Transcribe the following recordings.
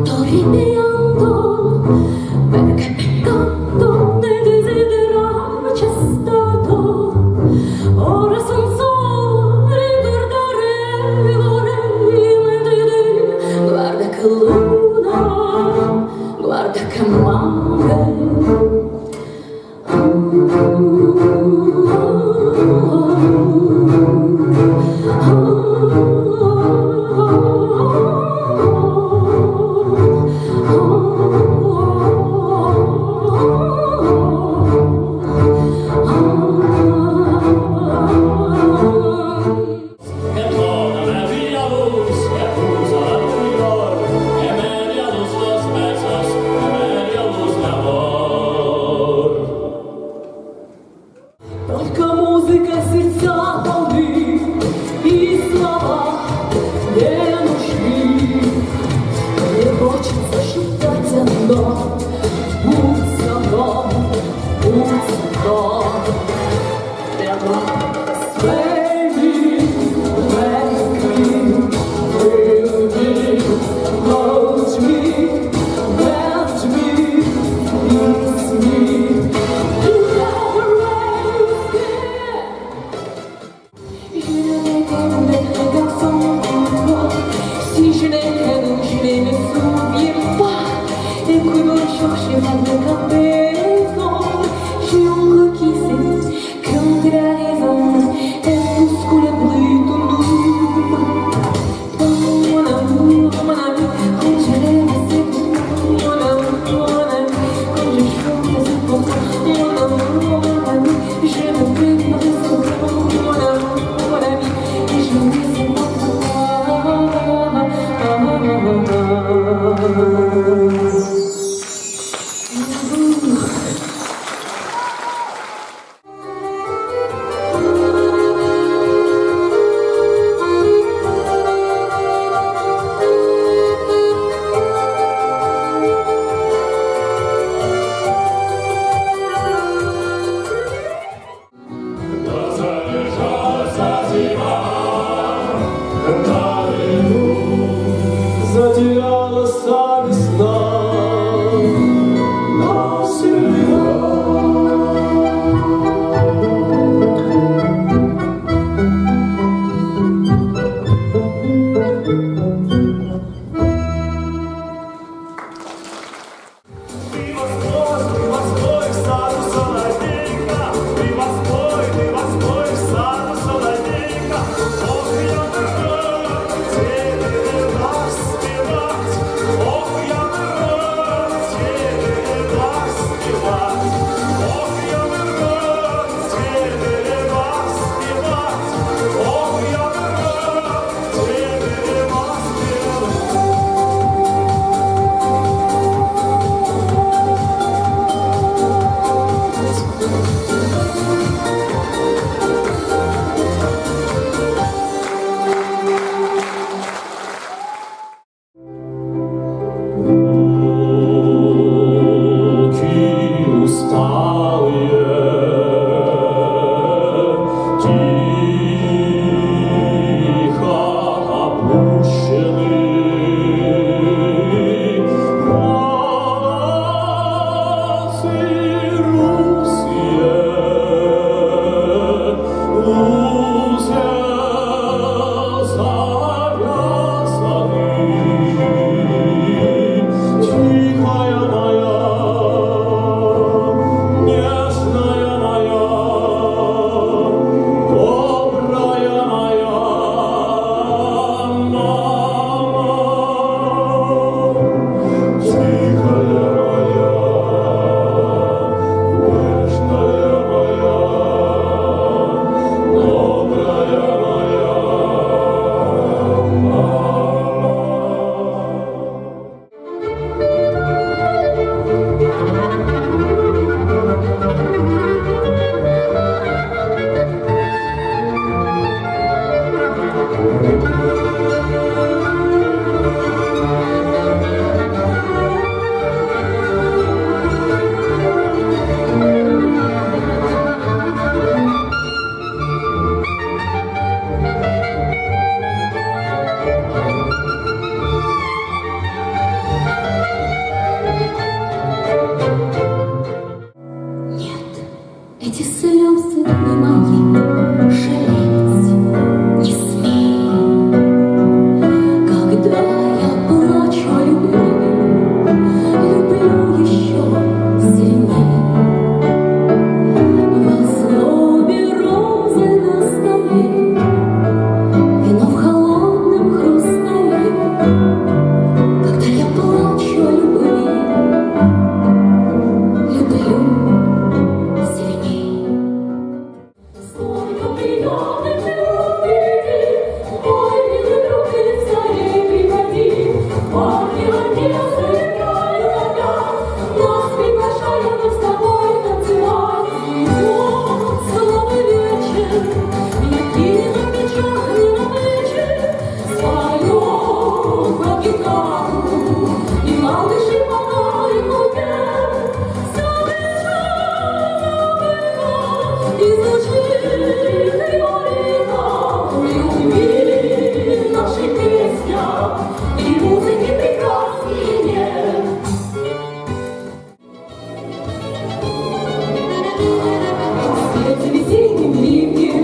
dorimiando, perché peccando nel desiderare c'è stato. Ora son solo ricordare vorrei mentre te. Guarda che luna, guarda che mare. Только музыка сердца полны, и слова не нужны. Мне хочется шептать одно: будь со мной, будь со мной. Рядом с baby, make me, feel me, hold me, melt me, kiss me. Si je n'ai qu'un nom, je ne me souviens pas. Et que me chercher mal de cabezon. J'ai honte qui sait quand elle a raison. Elle pousse que le bruit tombe. Mon amour, quand je l'aime, c'est bon. Mon amour, quand je chante, c'est bon. Mon amour, je me plais par son nom. Mon amour, et je me laisse moi. малыши полной луне. Изучи теорика любви, наши песня и музыки прекрасней нет. Вслед весенним ливнем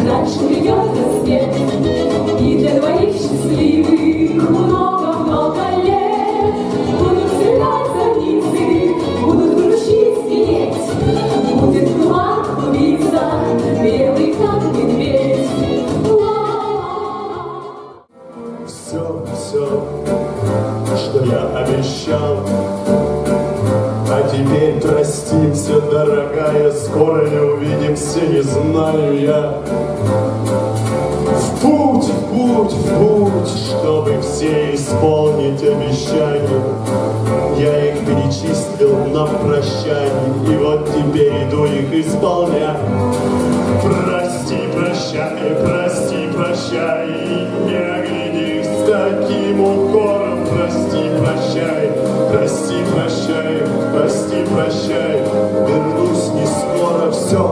раньше придет рассвет, и для двоих счастливых много-много лет. Будут светать зорницы, будут грустить, звенеть, будет туман клубиться, белый как медведь. Все, что я обещал. А теперь простимся, дорогая, скоро не увидимся, не знаю я. В путь, чтобы все исполнить обещания. Я их перечислил на прощание, и вот теперь иду их исполнять. Прости, прощай, не оглянись таким укором. Прости, прощай, вернусь не скоро. Все,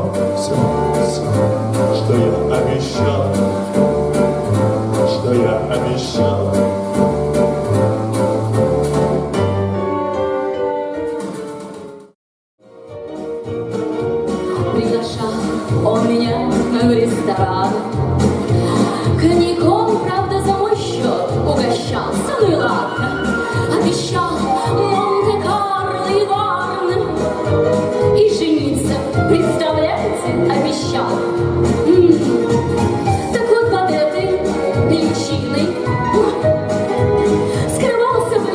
что я обещал, что я обещал. Приглашал он меня в ресторан, коньяком, правда, за мой счет угощался, ну и ладно. Обещал Монте-Карло и Варны и жениться, представляете, обещал. Так вот под этой личиной скрывался бы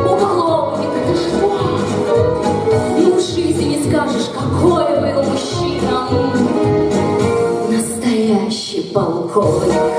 уголовник. Это что? Ну в жизни не скажешь, какой был мужчина. Настоящий полковник.